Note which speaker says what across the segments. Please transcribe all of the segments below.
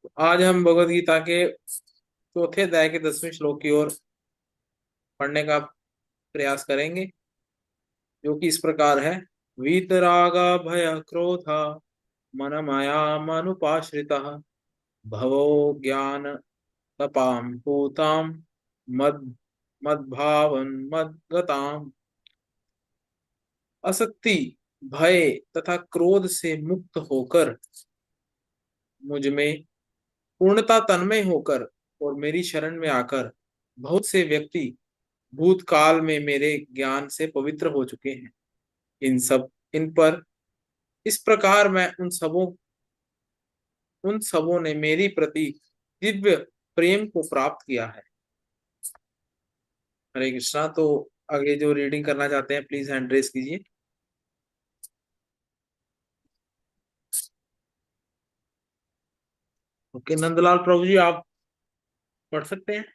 Speaker 1: आज हम भगवत गीता के चौथे अध्याय के 10वें श्लोक की ओर पढ़ने का प्रयास करेंगे, जो कि इस प्रकार है। वीतराग भय क्रोध मन माया मनुपाश्रिता भवो ज्ञान तपाम पूताम मद मद्भावन मद्गताम। असक्ति, भय तथा क्रोध से मुक्त होकर मुझ में पूर्णता तन्मय होकर और मेरी शरण में आकर बहुत से व्यक्ति भूतकाल में मेरे ज्ञान से पवित्र हो चुके हैं। इन पर इस प्रकार मैं उन सबों ने मेरी प्रति दिव्य प्रेम को प्राप्त किया है। हरे कृष्णा। तो आगे जो रीडिंग करना चाहते हैं प्लीज हैंड रेस कीजिए। ओके नंदलाल प्रभु जी, आप पढ़ सकते हैं।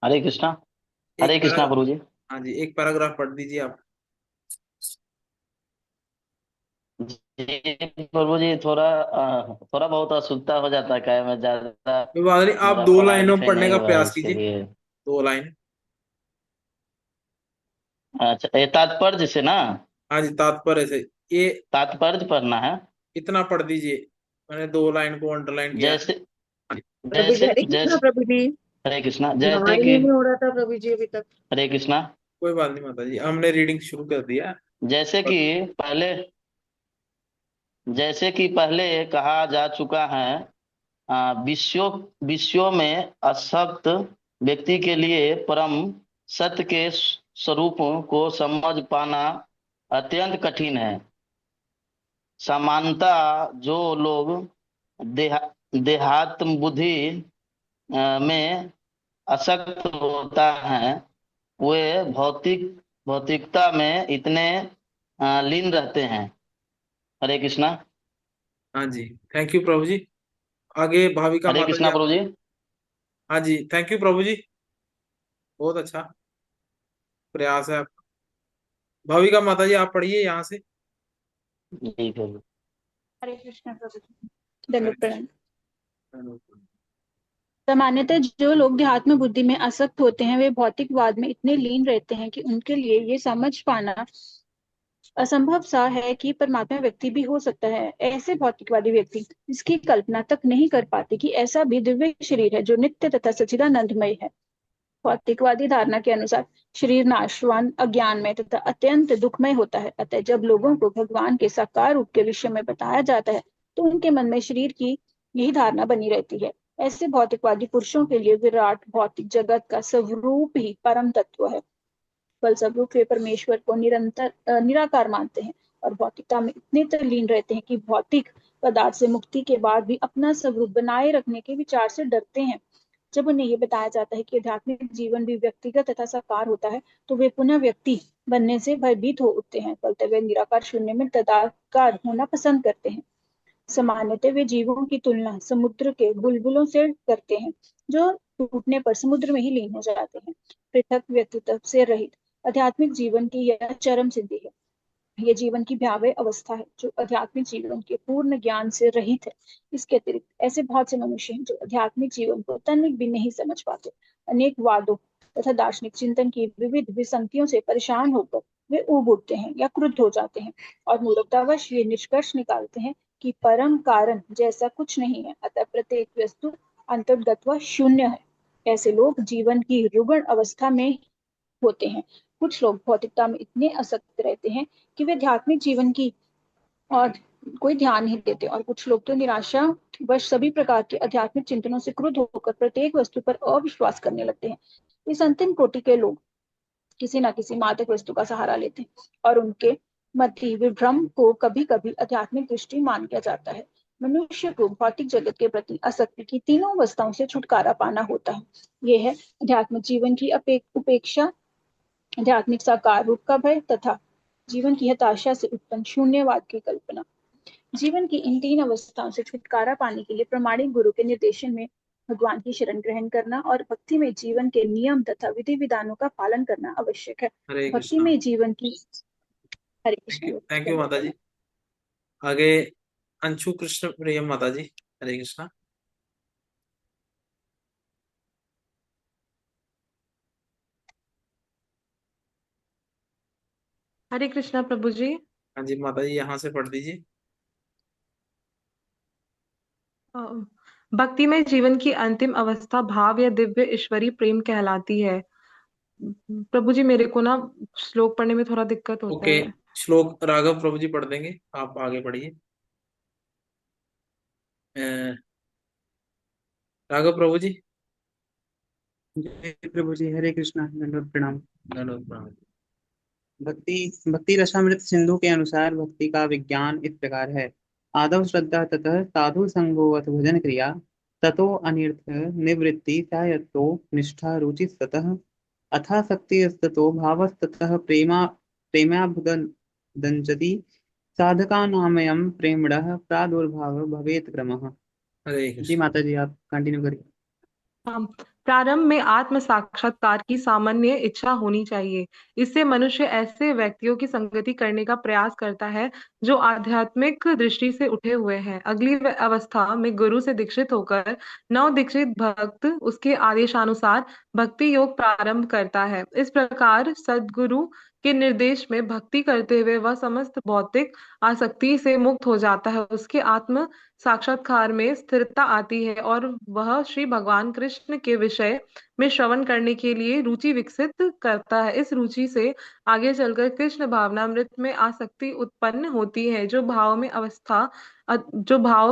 Speaker 2: हरे कृष्णा।
Speaker 1: एक
Speaker 2: हरे
Speaker 1: पैरा
Speaker 2: कृष्णा गुरु जी।
Speaker 1: हाँ जी, एक पैराग्राफ पढ़ दीजिए आप।
Speaker 2: जी प्रभु जी, थोड़ा बहुत असुविधा हो जाता है, क्या है, मैं ज्यादा
Speaker 1: कोई बात नहीं, आप
Speaker 2: मेरा
Speaker 1: दो
Speaker 2: पढ़ाई
Speaker 1: लाइनों में
Speaker 2: लिखाई
Speaker 1: पढ़ने
Speaker 2: नहीं
Speaker 1: का
Speaker 2: हुआ है,
Speaker 1: प्रयास
Speaker 2: इसके
Speaker 1: कीजिए।
Speaker 2: लिए।
Speaker 1: 2 लाइन।
Speaker 2: अच्छा, ये तात्पर्य से ना?
Speaker 1: हाँ जी, तात्पर्य से। ये
Speaker 2: तात्पर्य पढ़ना है।
Speaker 1: इतना पढ़ दीजिए। मैंने 2 लाइन को अंडरलाइन किया है।
Speaker 2: जैसे
Speaker 3: प्रभु जी,
Speaker 2: जैसे
Speaker 3: हरे कृष्णा
Speaker 2: जैसे
Speaker 3: प्रभु जी।
Speaker 2: हरे कृष्णा, जैसे
Speaker 3: हमारे
Speaker 2: कि
Speaker 3: में नहीं हो रहा था प्रभु जी अभी तक।
Speaker 2: हरे कृष्णा,
Speaker 1: कोई बात नहीं माता जी, हमने रीडिंग शुरू कर दिया।
Speaker 2: जैसे कि पहले जैसे कि पहले कहा जा चुका है, विश्व विश्व में असक्त व्यक्ति के लिए परम सत्य के स्वरूप को समझ पाना अत्यंत कठिन है। सामान्यतः जो लोग देहा देहात्म बुद्धि में आसक्त होता है, वे भौतिकता में इतने लीन रहते हैं। हरे कृष्णा।
Speaker 1: हाँ जी, थैंक यू प्रभु जी। आगे भाविका
Speaker 2: हरे
Speaker 1: माता जी
Speaker 2: कृष्णा
Speaker 1: आप।
Speaker 2: प्रभु जी।
Speaker 1: हाँ जी, थैंक यू प्रभु जी। बहुत अच्छा प्रयास है आपका। भाविका माता जी आप पढ़िए यहाँ से।
Speaker 2: जी प्रभु।
Speaker 3: हरे कृष्णा प्रभु जी। दंडवत प्रणाम।
Speaker 1: हरे
Speaker 3: सामान्यतः जो लोग ध्यात्म बुद्धि में आसक्त होते हैं वे भौतिकवाद में इतने लीन रहते हैं कि उनके लिए ये समझ पाना असंभव सा है कि परमात्मा व्यक्ति भी हो सकता है। ऐसे भौतिकवादी व्यक्ति इसकी कल्पना तक नहीं कर पाते कि ऐसा भी दिव्य शरीर है जो नित्य तथा सच्चिदानंदमय है। भौतिकवादी धारणा के अनुसार शरीर नाशवान, अज्ञानमय तथा अत्यंत दुखमय होता है। अतः जब लोगों को भगवान के साकार रूप के विषय में बताया जाता है तो उनके मन में शरीर की यही धारणा बनी रहती है। ऐसे भौतिकवादी पुरुषों के लिए विराट भौतिक जगत का स्वरूप ही परम तत्व है। फलस्वरूप वे परमेश्वर को निराकार मानते हैं और भौतिकता में इतने तल्लीन रहते हैं कि भौतिक पदार्थ से मुक्ति के बाद भी अपना स्वरूप बनाए रखने के विचार से डरते हैं। जब उन्हें ये बताया जाता है कि आध्यात्मिक जीवन भी व्यक्तिगत तथा साकार होता है तो वे पुनः व्यक्ति बनने से भयभीत हो उठते हैं। फलतः वे निराकार शून्य में तदाकार होना पसंद करते हैं। सामान्यतः वे जीवों की तुलना समुद्र के बुलबुलों से करते हैं जो टूटने पर समुद्र में ही लीन हो जाते हैं। पृथक व्यक्तित्व से रहित आध्यात्मिक जीवन की यह चरम सिद्धि है। यह जीवन की भयावह अवस्था है जो आध्यात्मिक जीवन के पूर्ण ज्ञान से रहित है। इसके अतिरिक्त ऐसे बहुत से मनुष्य हैं जो आध्यात्मिक जीवन को तनिक भी नहीं समझ पाते। अनेक वादों तथा दार्शनिक चिंतन की विविध विसंगतियों से परेशान होकर वे ऊब उठते हैं या क्रुद्ध हो जाते हैं और मूर्खतावश ये निष्कर्ष निकालते हैं कि परम कारण जैसा कुछ नहीं है, अतः प्रत्येक वस्तु अंतर्गत व शून्य है। ऐसे लोग जीवन की रुग्ण अवस्था में होते हैं। कुछ लोग भौतिकता में इतने आसक्त रहते हैं कि वे आध्यात्मिक जीवन की और कोई ध्यान नहीं देते और कुछ लोग तो निराशा वश सभी प्रकार के आध्यात्मिक चिंतनों से क्रुद्ध होकर प्रत्येक वस्तु पर अविश्वास करने लगते हैं। इस अंतिम कोटि के लोग किसी न किसी मादक वस्तु का सहारा लेते हैं और उनके मध्य विभ्रम को कभी कभी आध्यात्मिक दृष्टि मान किया जाता है। मनुष्य को भौतिक जगत के प्रति आसक्ति की तीनों अवस्थाओं से छुटकारा पाना होता है। यह है आध्यात्मिक जीवन की उपेक्षा, आध्यात्मिक साकार रूप का भय तथा जीवन की हताशा से उत्पन्न शून्यवाद की कल्पना। जीवन की इन तीन अवस्थाओं से छुटकारा पाने के लिए प्रामाणिक गुरु के निर्देशन में भगवान की शरण ग्रहण करना और भक्ति में जीवन के नियम तथा विधि विधानों का पालन करना आवश्यक है। भक्ति
Speaker 1: कृष्णा।
Speaker 3: में जीवन की हरे कृष्ण।
Speaker 1: थैंक यू माता जी। आगे अंशु कृष्ण प्रिय माता जी। हरे कृष्णा।
Speaker 4: हरे कृष्णा प्रभु जी।
Speaker 1: हाँ जी माता जी, यहाँ से पढ़ दीजिए।
Speaker 4: अ, भक्तिमय जीवन की अंतिम अवस्था भाव या दिव्य ईश्वरी प्रेम कहलाती है। प्रभु जी मेरे को ना श्लोक पढ़ने में थोड़ा दिक्कत होता
Speaker 1: ओके,
Speaker 4: है।
Speaker 1: श्लोक राघव प्रभु जी पढ़ देंगे, आप आगे पढ़िए। राघव प्रभु जी।
Speaker 5: जय प्रभु जी, हरे कृष्णा, दंडवत प्रणाम।
Speaker 1: धन्यवाद प्रणाम।
Speaker 5: भक्ति भक्ति रसामृत सिंधु के अनुसार भक्ति का विज्ञान इस प्रकार है। आदव श्रद्धा, ततः साधु संगोवत भजन क्रिया, ततो अनर्थ निवृत्ति सायत्तो निष्ठा रुचि ततः अथासक्ति ततो भावस्ततः प्रेमाभुदंजति साधका नामयम प्रेमणः प्रादुर्भाव भवेत क्रमः।
Speaker 1: हरे
Speaker 5: जी
Speaker 1: कृष्ण।
Speaker 5: माता जी, आप कंटिन्यू करिए।
Speaker 4: हाँ, प्रारंभ में आत्म साक्षात्कार की सामान्य इच्छा होनी चाहिए। इससे मनुष्य ऐसे व्यक्तियों की संगति करने का प्रयास करता है जो आध्यात्मिक दृष्टि से उठे हुए हैं। अगली अवस्था में गुरु से दीक्षित होकर नव दीक्षित भक्त उसके आदेशानुसार भक्ति योग प्रारंभ करता है। इस प्रकार सद्गुरु के निर्देश में भक्ति करते हुए वह समस्त भौतिक आसक्ति से मुक्त हो जाता है। उसके आत्म साक्षात्कार में स्थिरता आती है और वह श्री भगवान कृष्ण के विषय में श्रवण करने के लिए रुचि विकसित करता है। इस रुचि से आगे चलकर कृष्ण भावनामृत में आसक्ति उत्पन्न होती है, जो भाव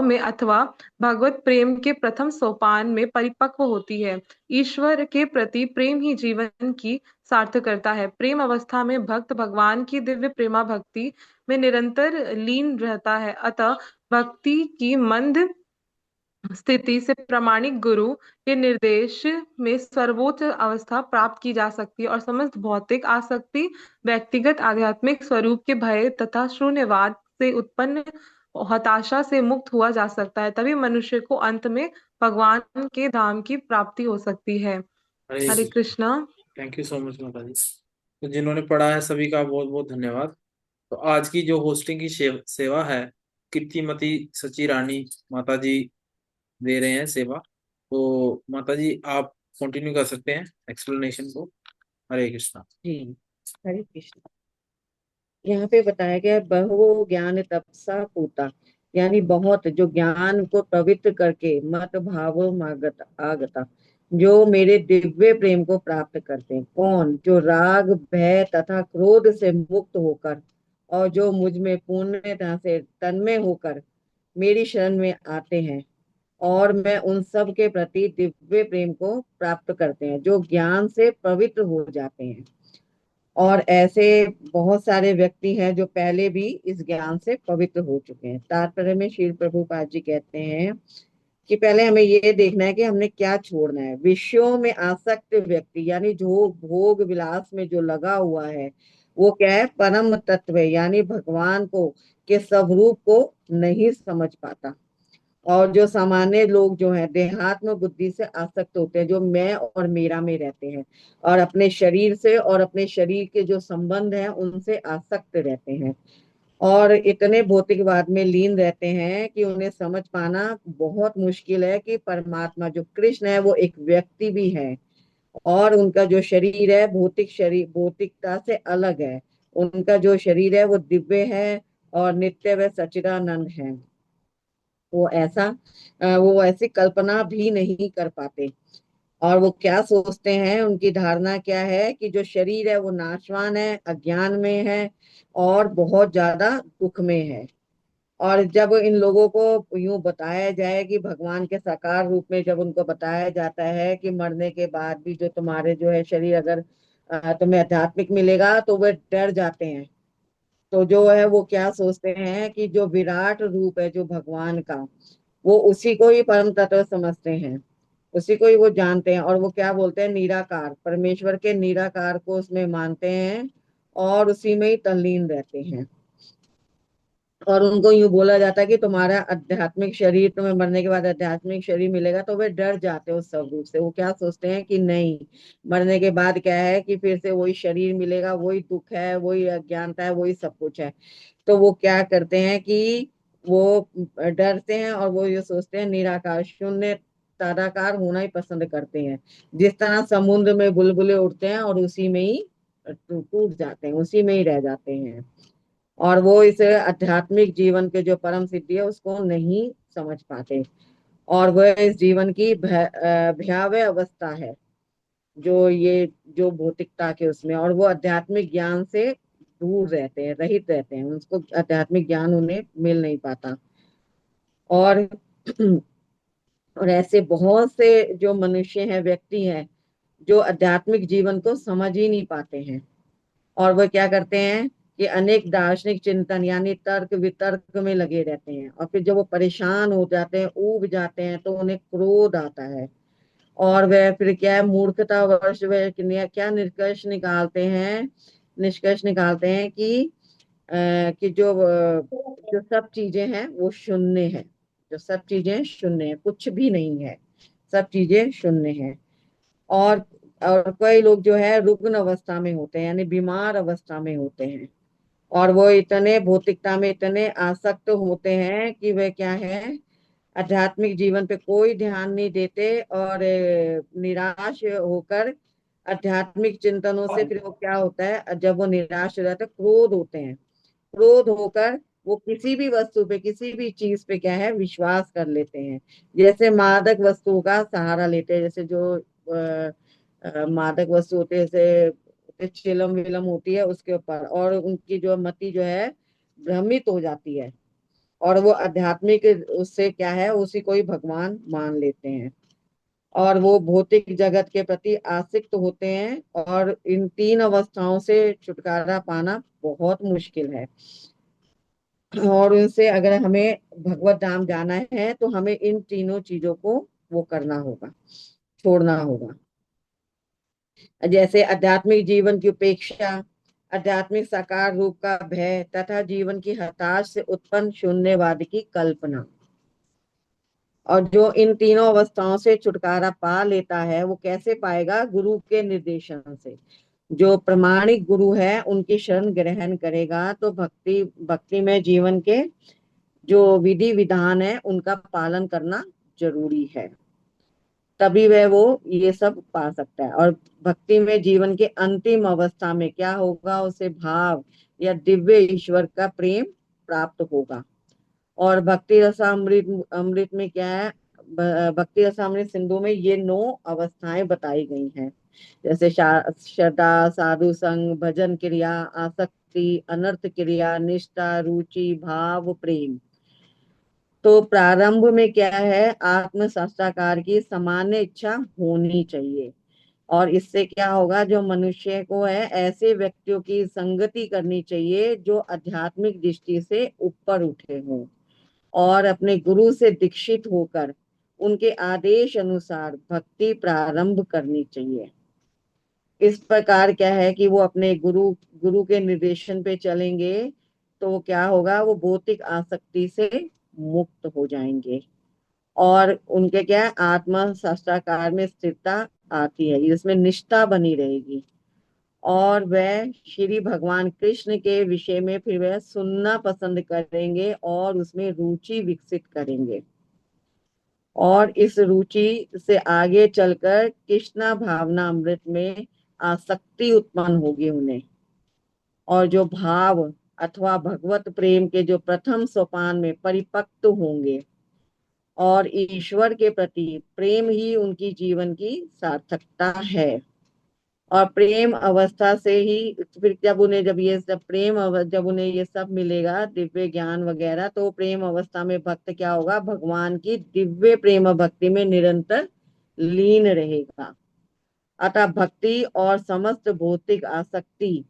Speaker 4: में अथवा भगवत प्रेम के प्रथम सोपान में परिपक्व होती है। ईश्वर के प्रति प्रेम ही जीवन की सार्थक करता है। प्रेम अवस्था में भक्त भगवान की दिव्य प्रेमा भक्ति में निरंतर लीन रहता है। अतः भक्ति की मंद स्थिति से प्रामाणिक गुरु के निर्देश में सर्वोच्च अवस्था प्राप्त की जा सकती है और समस्त भौतिक आसक्ति व्यक्तिगत आध्यात्मिक स्वरूप के भय तथा शून्यवाद से उत्पन्न हताशा से मुक्त हुआ जा सकता है। तभी मनुष्य को अंत में भगवान के धाम की प्राप्ति हो सकती है।
Speaker 1: Hare
Speaker 4: Hare
Speaker 1: Krishna.
Speaker 4: Krishna.
Speaker 1: Thank you so much माता जी। तो जिन्होंने पढ़ा है सभी का बहुत बहुत धन्यवाद। तो आज की जो होस्टिंग की सेवा है, कीर्तिमती सची रानी माता जी दे रहे हैं सेवा। तो माता जी आप कंटिन्यू कर सकते हैं एक्सप्लेनेशन को। हरे कृष्णा।
Speaker 6: जी, हरे कृष्ण। यहाँ पे बताया गया है, बहु ज्ञान तपसा पूता, यानी बहुत जो ज्ञान को पवित्र करके मत भावो मागत आगता, जो मेरे दिव्य प्रेम को प्राप्त करते हैं। कौन? जो राग भय तथा क्रोध से मुक्त होकर और जो मुझ में पूर्णतः से तन्मय होकर मेरी शरण में आते हैं और मैं उन सब के प्रति दिव्य प्रेम को प्राप्त करते हैं, जो ज्ञान से पवित्र हो जाते हैं। और ऐसे बहुत सारे व्यक्ति हैं जो पहले भी इस ज्ञान से पवित्र हो चुके हैं। तात्पर्य में श्री प्रभुपाद जी कहते हैं कि पहले हमें ये देखना है कि हमने क्या छोड़ना है। विषयों में आसक्त व्यक्ति, यानी जो भोग विलास में जो लगा हुआ है, वो क्या है? परम तत्व है, यानी भगवान को के स्वरूप को नहीं समझ पाता। और जो सामान्य लोग जो हैं देहात्म बुद्धि से आसक्त होते हैं, जो मैं और मेरा में रहते हैं और अपने शरीर से और अपने शरीर के जो संबंध हैं उनसे आसक्त रहते हैं और इतने भौतिकवाद में लीन रहते हैं कि उन्हें समझ पाना बहुत मुश्किल है कि परमात्मा जो कृष्ण है वो एक व्यक्ति भी है और उनका जो शरीर है भौतिक शरीर भौतिकता से अलग है। उनका जो शरीर है वो दिव्य है और नित्य व सच्चिदानंद है। वो ऐसी कल्पना भी नहीं कर पाते। और वो क्या सोचते हैं, उनकी धारणा क्या है कि जो शरीर है वो नाशवान है, अज्ञान में है और बहुत ज्यादा दुख में है। और जब इन लोगों को यूं बताया जाए कि भगवान के साकार रूप में जब उनको बताया जाता है कि मरने के बाद भी जो तुम्हारे जो है शरीर अगर तुम्हें आध्यात्मिक मिलेगा, तो वे डर जाते हैं। तो जो है वो क्या सोचते हैं कि जो विराट रूप है जो भगवान का, वो उसी को ही परम तत्व समझते हैं, उसी को ही वो जानते हैं। और वो क्या बोलते हैं? निराकार, परमेश्वर के निराकार को उसमें मानते हैं और उसी में ही तल्लीन रहते हैं। और उनको यूं बोला जाता है कि तुम्हारा आध्यात्मिक शरीर, तुम्हें मरने के बाद आध्यात्मिक शरीर मिलेगा, तो वे डर जाते हैं उस सब रूप से। वो क्या सोचते हैं कि नहीं, मरने के बाद क्या है कि फिर से वही शरीर मिलेगा, वही दुख है, वही अज्ञानता है, वही सब कुछ है। तो वो क्या करते हैं कि वो डरते हैं और वो ये सोचते हैं निराकार शून्य तादाकार होना ही पसंद करते हैं। जिस तरह समुद्र में बुलबुले उठते हैं और उसी में ही टूट जाते हैं, उसी में ही रह जाते हैं, और वो इस आध्यात्मिक जीवन के जो परम सिद्धि है उसको नहीं समझ पाते। और वह इस जीवन की भयावह अवस्था है, जो ये जो भौतिकता के उसमें, और वो आध्यात्मिक ज्ञान से दूर रहते हैं, रहित रहते हैं, उसको आध्यात्मिक ज्ञान उन्हें मिल नहीं पाता। और और ऐसे बहुत से जो मनुष्य हैं, व्यक्ति हैं, जो आध्यात्मिक जीवन को समझ ही नहीं पाते हैं, और वो क्या करते हैं कि अनेक दार्शनिक चिंतन यानी तर्क वितर्क में लगे रहते हैं, और फिर जब वो परेशान हो जाते हैं, ऊब जाते हैं, तो उन्हें क्रोध आता है, और वह फिर क्या है, मूर्खता वश वह क्या निष्कर्ष निकालते हैं कि जो सब चीजें हैं वो शून्य है, जो सब चीजें शून्य है, कुछ भी नहीं है, सब चीजें शून्य है। और और कई लोग जो है रुग्ण अवस्था में होते हैं, यानी बीमार अवस्था में होते हैं, और वो इतने भौतिकता में इतने आसक्त होते हैं कि वे क्या है, आध्यात्मिक जीवन पे कोई ध्यान नहीं देते, और निराश होकर आध्यात्मिक चिंतनों से फिर वो क्या होता है, जब वो निराश हो जाते हैं, क्रोध होते हैं, क्रोध होकर वो किसी भी वस्तु पे, किसी भी चीज पे क्या है, विश्वास कर लेते हैं। जैसे मादक वस्तुओं का सहारा लेते हैं, जैसे जो मादक वस्तु होते हैं, जैसे चिलम विलम होती है उसके ऊपर, और उनकी जो मति जो है भ्रमित हो जाती है, और वो आध्यात्मिक उससे क्या है, उसी को ही भगवान मान लेते हैं, और वो भौतिक जगत के प्रति आसक्त होते हैं, और इन तीन अवस्थाओं से छुटकारा पाना बहुत मुश्किल है। और उनसे अगर हमें भगवत धाम जाना है तो हमें इन तीनों चीजों को वो करना होगा, छोड़ना होगा। जैसे आध्यात्मिक जीवन की उपेक्षा, आध्यात्मिक साकार रूप का भय, तथा जीवन की हताश से उत्पन्न शून्यवाद की कल्पना। और जो इन तीनों अवस्थाओं से छुटकारा पा लेता है, वो कैसे पाएगा? गुरु के निर्देशन से। जो प्रमाणिक गुरु है उनकी शरण ग्रहण करेगा, तो भक्ति भक्ति में जीवन के जो विधि विधान है उनका पालन करना जरूरी है, तभी वह वो ये सब पा सकता है। और भक्ति में जीवन के अंतिम अवस्था में क्या होगा, उसे भाव या दिव्य ईश्वर का प्रेम प्राप्त होगा। और भक्ति रसामृत अमृत में क्या है, भक्ति रसामृत सिंधु में ये 9 अवस्थाएं बताई गई हैं, जैसे श्रद्धा, साधु संग, भजन क्रिया, आसक्ति, अनर्थ क्रिया, निष्ठा, रुचि, भाव, प्रेम। तो प्रारंभ में क्या है, आत्म साक्षात्कार की सामान्य इच्छा होनी चाहिए, और इससे क्या होगा, जो मनुष्य को है ऐसे व्यक्तियों की संगति करनी चाहिए जो आध्यात्मिक दृष्टि से ऊपर उठे हों, और अपने गुरु से दीक्षित होकर उनके आदेश अनुसार भक्ति प्रारंभ करनी चाहिए। इस प्रकार क्या है कि वो अपने गुरु गुरु के निर्देशन पे चलेंगे, तो क्या होगा, वो भौतिक आसक्ति से मुक्त हो जाएंगे, और उनके क्या है, आत्मा साक्षात्कार में स्थिरता आती है, इसमें निष्ठा बनी रहेगी, और वह श्री भगवान कृष्ण के विषय में फिर वह सुनना पसंद करेंगे, और उसमें रुचि विकसित करेंगे, और इस रुचि से आगे चलकर कृष्णा भावना अमृत में आसक्ति उत्पन्न होगी उन्हें, और जो भाव अथवा भगवत प्रेम के जो प्रथम सोपान में परिपक्व होंगे, और ईश्वर के प्रति प्रेम ही उनकी जीवन की सार्थकता है। और प्रेम अवस्था से ही फिर जब उन्हें जब उन्हें ये सब मिलेगा, दिव्य ज्ञान वगैरह, तो प्रेम अवस्था में भक्त क्या होगा, भगवान की दिव्य प्रेम भक्ति में निरंतर लीन रहेगा। अतः भक्ति और समस्त भौतिक आसक्ति,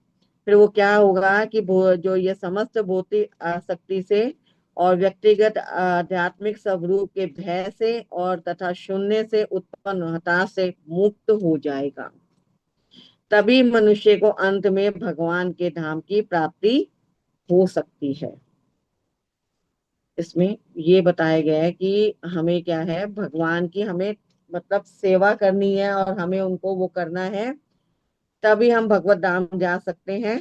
Speaker 6: फिर वो क्या होगा कि जो ये समस्त भौतिक आसक्ति से और व्यक्तिगत आध्यात्मिक स्वरूप के भय से और तथा शून्य से उत्पन्न हताश से मुक्त हो जाएगा, तभी मनुष्य को अंत में भगवान के धाम की प्राप्ति हो सकती है। इसमें ये बताया गया है कि हमें क्या है, भगवान की हमें मतलब सेवा करनी है, और हमें उनको वो करना है, तभी हम भगवत धाम जा सकते हैं।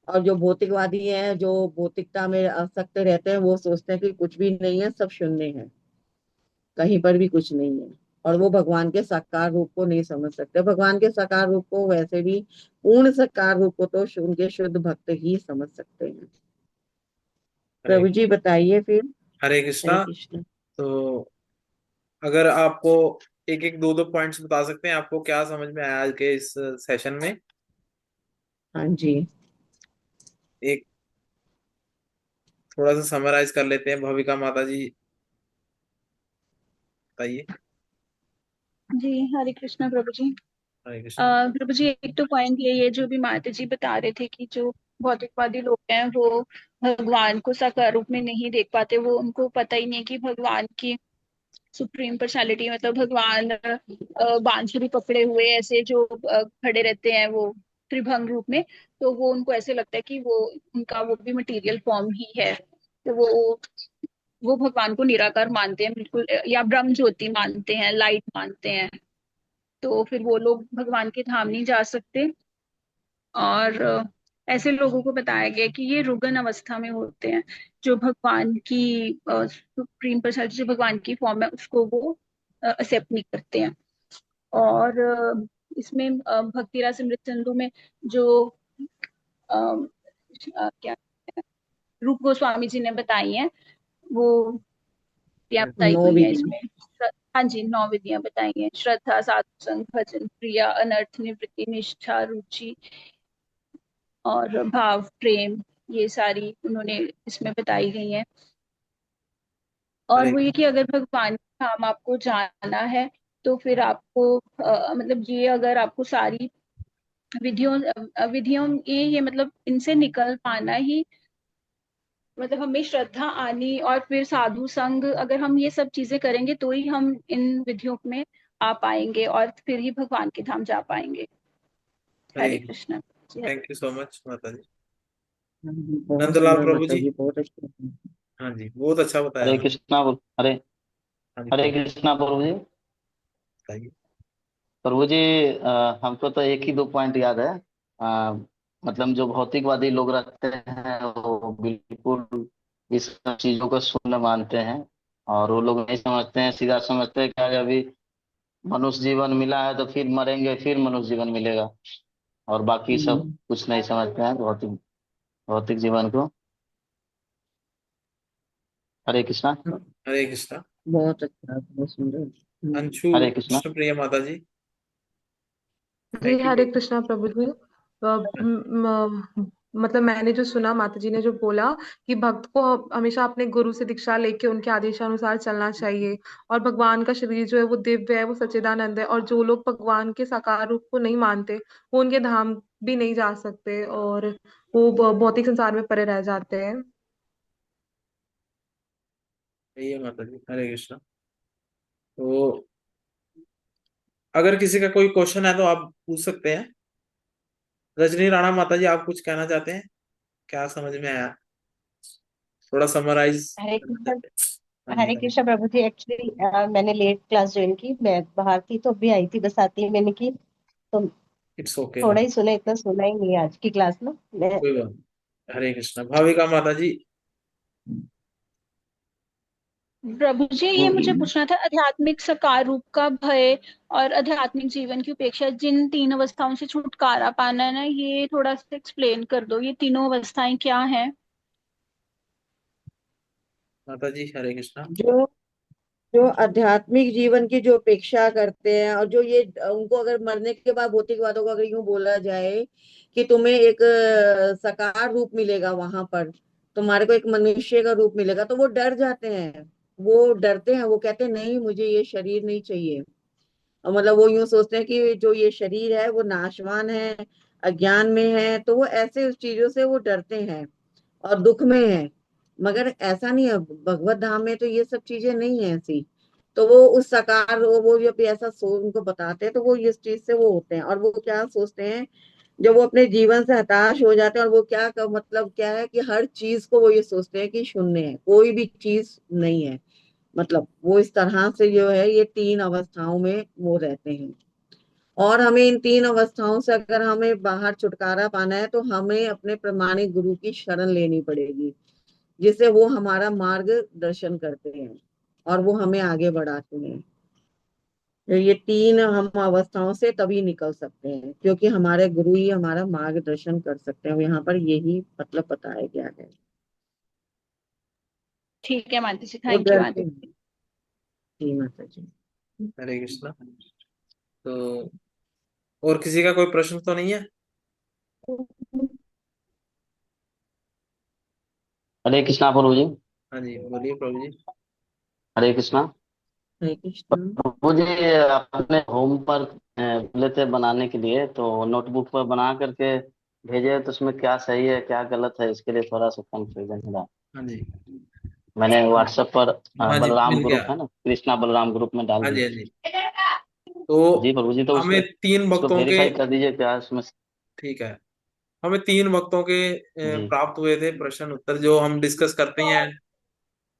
Speaker 6: और जो भौतिकवादी हैं, जो भौतिकता में आसक्त रहते हैं, वो सोचते हैं कि कुछ भी नहीं है, सब शून्य है, कहीं पर भी कुछ नहीं है, और वो भगवान के साकार रूप को नहीं समझ सकते। भगवान के साकार रूप को वैसे भी, पूर्ण साकार रूप को तो उनके शुद्ध भक्त ही समझ सकते हैं।
Speaker 1: हरे
Speaker 6: प्रभु जी बताइए फिर।
Speaker 1: हरे
Speaker 6: हरे
Speaker 1: कृष्णा।
Speaker 6: कृष्ण।
Speaker 1: तो अगर आपको एक एक दो दो पॉइंट्स बता सकते हैं आपको क्या समझ में आया आज के इस सेशन में?
Speaker 6: हाँ जी।
Speaker 1: एक थोड़ा सा समराइज कर लेते हैं, भविका माता जी बताइए।
Speaker 3: जी हरे कृष्णा प्रभु जी।
Speaker 1: हरे कृष्णा।
Speaker 3: प्रभु जी एक तो पॉइंट ये है जो भी माता जी बता रहे थे कि जो भौतिकवादी लोग हैं वो भगवान को साकार रूप में नहीं देख पाते। वो उनको पता ही नहीं कि भगवान की सुप्रीम पर्सनालिटी मतलब भगवान बांसुरी पकड़े हुए ऐसे जो खड़े रहते हैं वो त्रिभंग रूप में। तो वो उनको ऐसे लगता है कि वो उनका वो भी मटेरियल फॉर्म ही है। तो वो भगवान को निराकार मानते हैं बिल्कुल, या ब्रह्म ज्योति मानते हैं, लाइट मानते हैं। तो फिर वो लोग भगवान के धाम नहीं जा सकते। और ऐसे लोगों को बताया गया कि ये रुग्ण अवस्था में होते हैं। जो भगवान की सुप्रीम पर्सनालिटी जो भगवान की फॉर्म है उसको वो एक्सेप्ट नहीं करते हैं। और इसमें भक्ति रस अमृत सिंधु में जो क्या रूप गोस्वामी जी ने बताई हैं वो विधियां बताई
Speaker 6: नौ
Speaker 3: हुई हैं
Speaker 6: विधियां।
Speaker 3: इसमें। हाँ जी 9 विधियां बताई हैं, श्रद्धा, साधु संग, भजन, क्रिया, अनर्थ निवृत्ति, निष्ठा, रुचि और भाव, प्रेम, ये सारी उन्होंने इसमें बताई गई हैं। और
Speaker 1: हरे
Speaker 3: वो ये कि अगर भगवान के धाम आपको जाना है तो फिर आपको मतलब ये अगर आपको सारी विधियों विधियों ये मतलब इनसे निकल पाना ही मतलब हमें श्रद्धा आनी और फिर साधु संग, अगर हम ये सब चीजें करेंगे तो ही हम इन विधियों में आ पाएंगे और फिर ही भगवान के धाम जा पाएंगे।
Speaker 1: हरे।
Speaker 3: हरे कृष्ण जी, हरे।
Speaker 1: थैंक यू सो मच माता जी।
Speaker 6: हाँ जी, बहुत
Speaker 1: नंदलाल
Speaker 6: सुंदर
Speaker 1: प्रभु
Speaker 6: माता
Speaker 1: जी।
Speaker 6: जी, बहुत अच्छा।
Speaker 1: हाँ जी बहुत अच्छा बताया
Speaker 2: हरे
Speaker 1: आपने।
Speaker 2: कृष्णा हरे
Speaker 1: हाँ जी
Speaker 2: हरे
Speaker 1: प्रभु
Speaker 2: कृष्णा प्रभु जी।
Speaker 1: बताइए।
Speaker 2: प्रभु जी, हमको तो एक ही दो पॉइंट याद है। मतलब जो भौतिकवादी लोग रहते हैं वो बिल्कुल इस सब चीजों को शून्य मानते हैं। और वो लोग नहीं समझते हैं, सीधा समझते हैं कि आज अभी मनुष्य जीवन मिला है तो फिर मरेंगे, फिर मनुष्य जीवन मिलेगा। और बाकी सब
Speaker 6: हम्म,
Speaker 2: कुछ नहीं समझते हैं भौतिक भौतिक जीवन को। हरे कृष्णा।
Speaker 6: हाँ,
Speaker 1: हरे कृष्णा।
Speaker 6: बहुत अच्छा, बहुत सुंदर।
Speaker 1: अंशु
Speaker 2: हरे कृष्णा।
Speaker 1: कृष्ण प्रिय माता जी।
Speaker 4: जी
Speaker 1: थैंक यू
Speaker 4: हरे
Speaker 1: प्रभु।
Speaker 4: कृष्णा प्रभु जी। मतलब मैंने जो सुना माता जी ने जो बोला कि भक्त को हमेशा अपने गुरु से दीक्षा लेके उनके आदेशानुसार चलना चाहिए। और भगवान का शरीर जो है वो दिव्य है, वो सच्चिदानंद है। और जो लोग भगवान के साकार रूप को नहीं मानते वो उनके धाम भी नहीं जा सकते और वो भौतिक संसार में पड़े रह जाते हैं।
Speaker 1: सही है माता जी। हरे कृष्णा। तो अगर किसी का कोई क्वेश्चन है तो आप पूछ सकते हैं। रजनी राणा माता जी आप कुछ कहना चाहते हैं? क्या समझ में आया? थोड़ा समराइज
Speaker 7: हरे
Speaker 1: करना
Speaker 7: कृष्ण।
Speaker 1: चाहते हैं? हाँ जी
Speaker 7: हरे
Speaker 1: हरे।
Speaker 7: कृष्ण प्रभु जी, एक्चुअली मैंने लेट क्लास ज्वाइन की, मैं बाहर थी तो अभी आई थी, बस आती ही मैंने की। तो
Speaker 1: इट्स ओके
Speaker 7: थोड़ा
Speaker 1: माता।
Speaker 7: ही सुना, इतना सुना ही नहीं है आज की क्लास में मैं।
Speaker 1: कोई बात नहीं। हरे कृष्णा। भाविका माता जी।
Speaker 3: प्रभु जी ये मुझे
Speaker 6: हम्म।
Speaker 3: पूछना था, आध्यात्मिक सकार रूप का भय और आध्यात्मिक जीवन की उपेक्षा, जिन 3 अवस्थाओं से छुटकारा पाना है ना, ये थोड़ा सा एक्सप्लेन कर दो, ये तीनों अवस्थाएं क्या हैं?
Speaker 1: माता जी हरे कृष्णा।
Speaker 6: जो जो आध्यात्मिक जीवन की जो अपेक्षा करते हैं, और जो ये उनको अगर मरने के बाद भौतिकवादों को अगर यूं बोला जाए कि तुम्हें एक साकार रूप मिलेगा, वहां पर तुम्हारे को एक मनुष्य का रूप मिलेगा, तो वो डर जाते हैं। वो डरते हैं, वो कहते हैं नहीं मुझे ये शरीर नहीं चाहिए। और मतलब वो यूं सोचते हैं कि जो ये शरीर है वो नाशवान है, अज्ञान में है, तो वो ऐसे उस चीजों से वो डरते हैं और दुख में है। मगर ऐसा नहीं है, भगवत धाम में तो ये सब चीजें नहीं है ऐसी। तो वो उस साकार वो जब ऐसा उनको बताते हैं तो वो इस चीज से वो होते हैं, और वो क्या सोचते हैं, जब वो अपने जीवन से हताश हो जाते हैं, और वो मतलब क्या है कि हर चीज को वो ये सोचते हैं कि शून्य है, कोई भी चीज नहीं है। मतलब वो इस तरह से जो है ये 3 अवस्थाओं में वो रहते हैं। और हमें इन 3 अवस्थाओं से अगर हमें बाहर छुटकारा पाना है तो हमें अपने प्रमाणिक गुरु की शरण लेनी पड़ेगी, जिससे वो हमारा मार्ग दर्शन करते हैं और वो हमें आगे बढ़ाते हैं। ये तीन हम अवस्थाओं से तभी निकल सकते हैं, क्योंकि हमारे गुरु ही हमारा मार्गदर्शन कर सकते हैं। यहाँ पर यही मतलब बताया गया है।
Speaker 3: ठीक है माता जी,
Speaker 6: वो
Speaker 3: थैंक यू
Speaker 6: डरते
Speaker 3: माता
Speaker 6: हैं।
Speaker 3: जी।
Speaker 6: जी माता जी।
Speaker 1: हरे कृष्णा। तो और किसी का कोई प्रश्न तो नहीं है?
Speaker 2: हरे कृष्णा प्रभु जी।
Speaker 1: हाँ जी, बोलिए प्रभु जी।
Speaker 2: हरे कृष्णा
Speaker 6: हरे कृष्ण।
Speaker 2: प्रभु जी। अपने होमवर्क बोले थे बनाने के लिए, तो नोटबुक पर बना करके भेजे, तो उसमें क्या सही है क्या गलत है, इसके लिए थोड़ा सा कंफ्यूजन है।
Speaker 1: हाँ जी।
Speaker 2: मैंने व्हाट्सएप पर
Speaker 1: हाँ जी,
Speaker 2: बलराम
Speaker 1: मिल गया।
Speaker 2: ग्रुप है ना, कृष्णा बलराम ग्रुप में डाल
Speaker 1: हाँ जी,
Speaker 2: दिया।
Speaker 1: हाँ जी। तो
Speaker 2: जी प्रभु जी, तो
Speaker 1: हमें तीन
Speaker 2: उसको
Speaker 1: भक्तों के,
Speaker 2: वेरीफाई कर दीजिए क्या उसमें।
Speaker 1: ठीक है, हमें तीन भक्तों के
Speaker 2: जी
Speaker 1: प्राप्त हुए थे प्रश्न उत्तर, जो हम डिस्कस करते हैं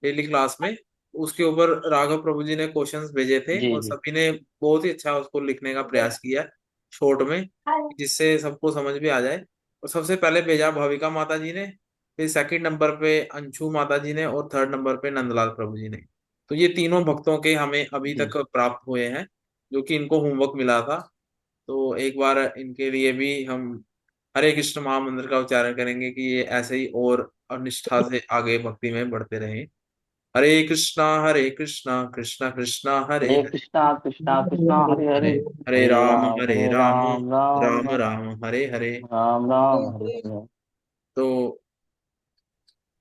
Speaker 1: डेली क्लास में। उसके ऊपर राघव प्रभु जी ने क्वेश्चंस भेजे थे
Speaker 2: जी
Speaker 1: और
Speaker 2: जी
Speaker 1: सभी ने बहुत ही अच्छा उसको लिखने का प्रयास किया शॉर्ट में, जिससे सबको समझ भी आ जाए। और सबसे पहले भेजा भाविका माता जी ने, फिर सेकंड नंबर पे अंशु माता जी ने, और थर्ड नंबर पे नंदलाल प्रभु जी ने। तो ये तीनों भक्तों के हमें अभी
Speaker 2: जी।
Speaker 1: तक प्राप्त हुए हैं, जो कि इनको होमवर्क मिला था। तो एक बार इनके लिए भी हम हरे कृष्ण महामंत्र का उच्चारण करेंगे कि ये ऐसे ही और निष्ठा से आगे भक्ति में बढ़ते रहें। हरे कृष्णा कृष्णा कृष्णा हरे
Speaker 2: हरे
Speaker 1: हरे,
Speaker 2: कृष्णा कृष्णा कृष्णा हरे
Speaker 1: हरे
Speaker 2: हरे,
Speaker 1: हरे
Speaker 2: हरे
Speaker 1: राम
Speaker 2: राम राम
Speaker 1: राम
Speaker 2: राम,
Speaker 1: राम हरे हरे।
Speaker 2: राम राम हरे हरे।
Speaker 1: तो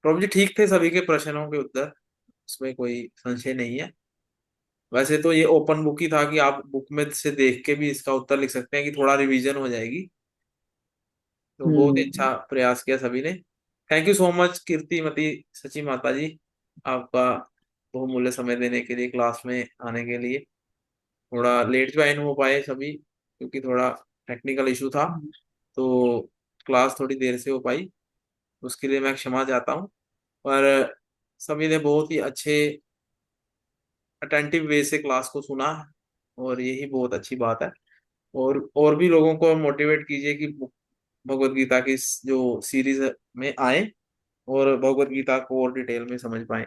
Speaker 1: प्रभु जी ठीक थे सभी के प्रश्नों के उत्तर, उसमें कोई संशय नहीं है। वैसे तो ये ओपन बुक ही था कि आप बुक में से देख के भी इसका उत्तर लिख सकते हैं, कि थोड़ा रिवीजन हो जाएगी। तो बहुत ही
Speaker 6: हम्म।
Speaker 1: अच्छा प्रयास किया सभी ने। Thank you so much Kirtimati Sachi माता जी, आपका बहुमूल्य समय देने के लिए, क्लास में आने के लिए। थोड़ा लेट ज्वाइन हो पाए सभी, क्योंकि थोड़ा टेक्निकल इशू था, तो क्लास थोड़ी देर से हो पाई, उसके लिए मैं क्षमा चाहता हूँ। पर सभी ने बहुत ही अच्छे अटेंटिव वे से क्लास को सुना, और यही बहुत अच्छी बात है। और भी लोगों को मोटिवेट कीजिए कि भगवत गीता की जो सीरीज में आए और भगवत गीता को और डिटेल में समझ पाए।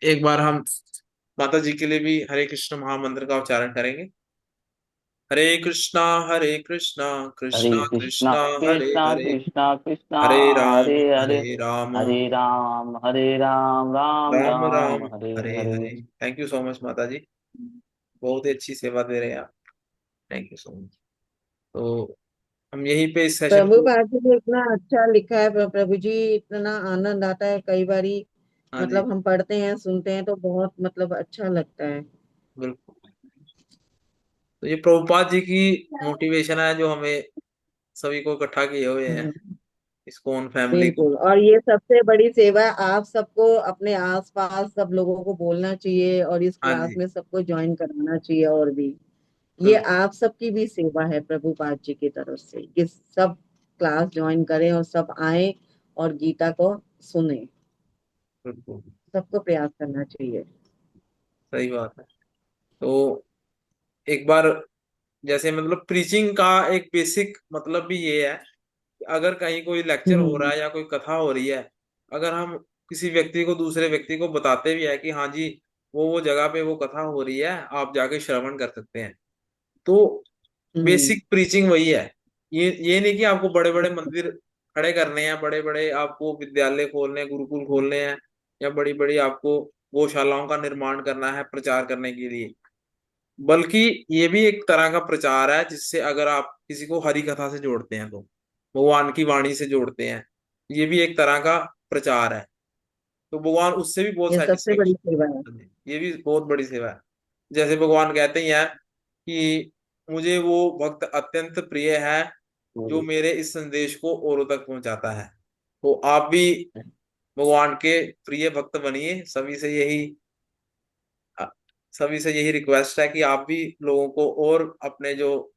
Speaker 1: एक बार हम माता जी के लिए भी हरे कृष्ण महामंत्र का उच्चारण करेंगे। हरे कृष्णा
Speaker 2: हरे
Speaker 1: कृष्णा
Speaker 2: कृष्णा
Speaker 1: कृष्णा हरे
Speaker 2: कृष्णा
Speaker 1: हरे,
Speaker 2: कृष्णा कृष्णा हरे हरे,
Speaker 1: हरे राम
Speaker 2: हरे राम राम
Speaker 1: राम राम
Speaker 2: राम हरे
Speaker 1: हरे
Speaker 2: हरे।
Speaker 1: हरे। थैंक यू सो मच माता जी, बहुत ही अच्छी सेवा दे रहे हैं आप। Thank you so much. तो हम यहीं पे इस सेशन
Speaker 6: प्रभु
Speaker 1: को,
Speaker 6: पाद जी ने इतना अच्छा लिखा है प्रभु जी, इतना आनंद आता है कई बारी।
Speaker 1: हाँ जी,
Speaker 6: मतलब हम पढ़ते हैं सुनते हैं तो बहुत मतलब अच्छा लगता है।
Speaker 1: बिल्कुल। तो ये प्रभुपाद जी की मोटिवेशन है, जो हमें सभी को इकट्ठा किए हुए हैं,
Speaker 6: हम्म।
Speaker 1: इस्कॉन फैमिली को।
Speaker 6: बिल्कुल, और ये सबसे बड़ी सेवा है। आप सबको अपने आसपास सब लोगों को बोलना चाहिए और इस
Speaker 1: हाँ
Speaker 6: क्लास
Speaker 1: जी,
Speaker 6: में सबको ज्वाइन कराना चाहिए। और भी ये
Speaker 1: बिल्कुल
Speaker 6: आप सबकी भी सेवा है प्रभुपाद जी की तरफ से, कि सब क्लास ज्वाइन करें और सब आए और गीता को सुने।
Speaker 1: बिल्कुल
Speaker 6: सबको प्रयास करना चाहिए।
Speaker 1: सही बात है। तो एक बार, जैसे मतलब प्रीचिंग का एक बेसिक मतलब भी ये है कि अगर कहीं कोई लेक्चर हो रहा
Speaker 6: हम्म।
Speaker 1: है या कोई कथा हो रही है, अगर हम किसी व्यक्ति को, दूसरे व्यक्ति को बताते भी है कि हाँ जी, वो जगह पे वो कथा हो रही है, आप जाके श्रवण कर सकते हैं, तो
Speaker 6: हम्म।
Speaker 1: बेसिक प्रीचिंग वही है। ये नहीं कि आपको बड़े बड़े मंदिर खड़े करने हैं, बड़े बड़े आपको विद्यालय खोलने हैं, गुरुकुल खोलने हैं, या बड़ी बड़ी आपको गौशालाओं का निर्माण करना है प्रचार करने के लिए। बल्कि ये भी एक तरह का प्रचार है, जिससे अगर आप किसी को हरि कथा से जोड़ते हैं, तो भगवान की वाणी से जोड़ते हैं, ये भी एक तरह का प्रचार है। तो भगवान उससे भी बहुत
Speaker 6: ये सबसे बड़ी
Speaker 1: सेटिस्फेक्शन,
Speaker 6: सेवा है।
Speaker 1: ये भी बहुत बड़ी सेवा है। जैसे भगवान कहते ही हैं कि मुझे वो भक्त अत्यंत प्रिय है, जो मेरे इस संदेश को औरों तक पहुंचाता है। तो आप भी भगवान के प्रिय भक्त बनिए। अ, सभी से यही रिक्वेस्ट है कि आप भी लोगों को, और अपने जो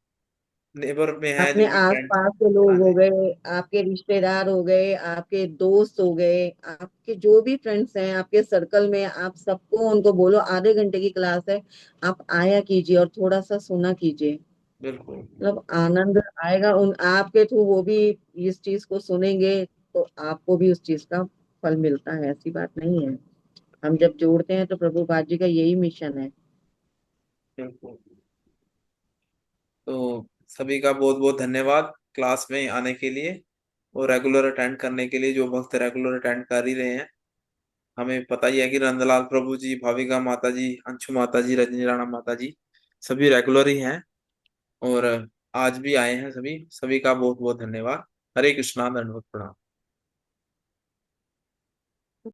Speaker 1: नेबर में है,
Speaker 6: अपने
Speaker 1: जो भी फ्रेंड्स।
Speaker 6: आसपास के
Speaker 1: हाँ
Speaker 6: लोग हो
Speaker 1: जी,
Speaker 6: गए, आपके रिश्तेदार हो गए, आपके दोस्त हो गए, आपके जो भी फ्रेंड्स हैं आपके सर्कल में, आप सबको उनको बोलो आधे घंटे की क्लास है, आप आया कीजिए और थोड़ा सा सुना कीजिए।
Speaker 1: बिल्कुल
Speaker 6: मतलब आनंद आएगा उन आपके थ्रू, वो भी इस चीज को सुनेंगे तो आपको भी उस चीज का फल मिलता है। ऐसी बात नहीं है। हम जब जोड़ते हैं तो प्रभुपाद जी का यही मिशन है।
Speaker 1: बिल्कुल। तो सभी का बहुत बहुत धन्यवाद क्लास में आने के लिए और रेगुलर अटेंड करने के लिए। जो भक्त रेगुलर अटेंड कर ही रहे हैं, हमें पता ही है कि नंदलाल प्रभु जी, भाविका माता जी, अंशु माता जी, रजनी राणा माता जी सभी रेगुलर ही हैं और आज भी आए हैं। सभी सभी का बहुत बहुत धन्यवाद। हरे कृष्णा, दंडवत प्रणाम।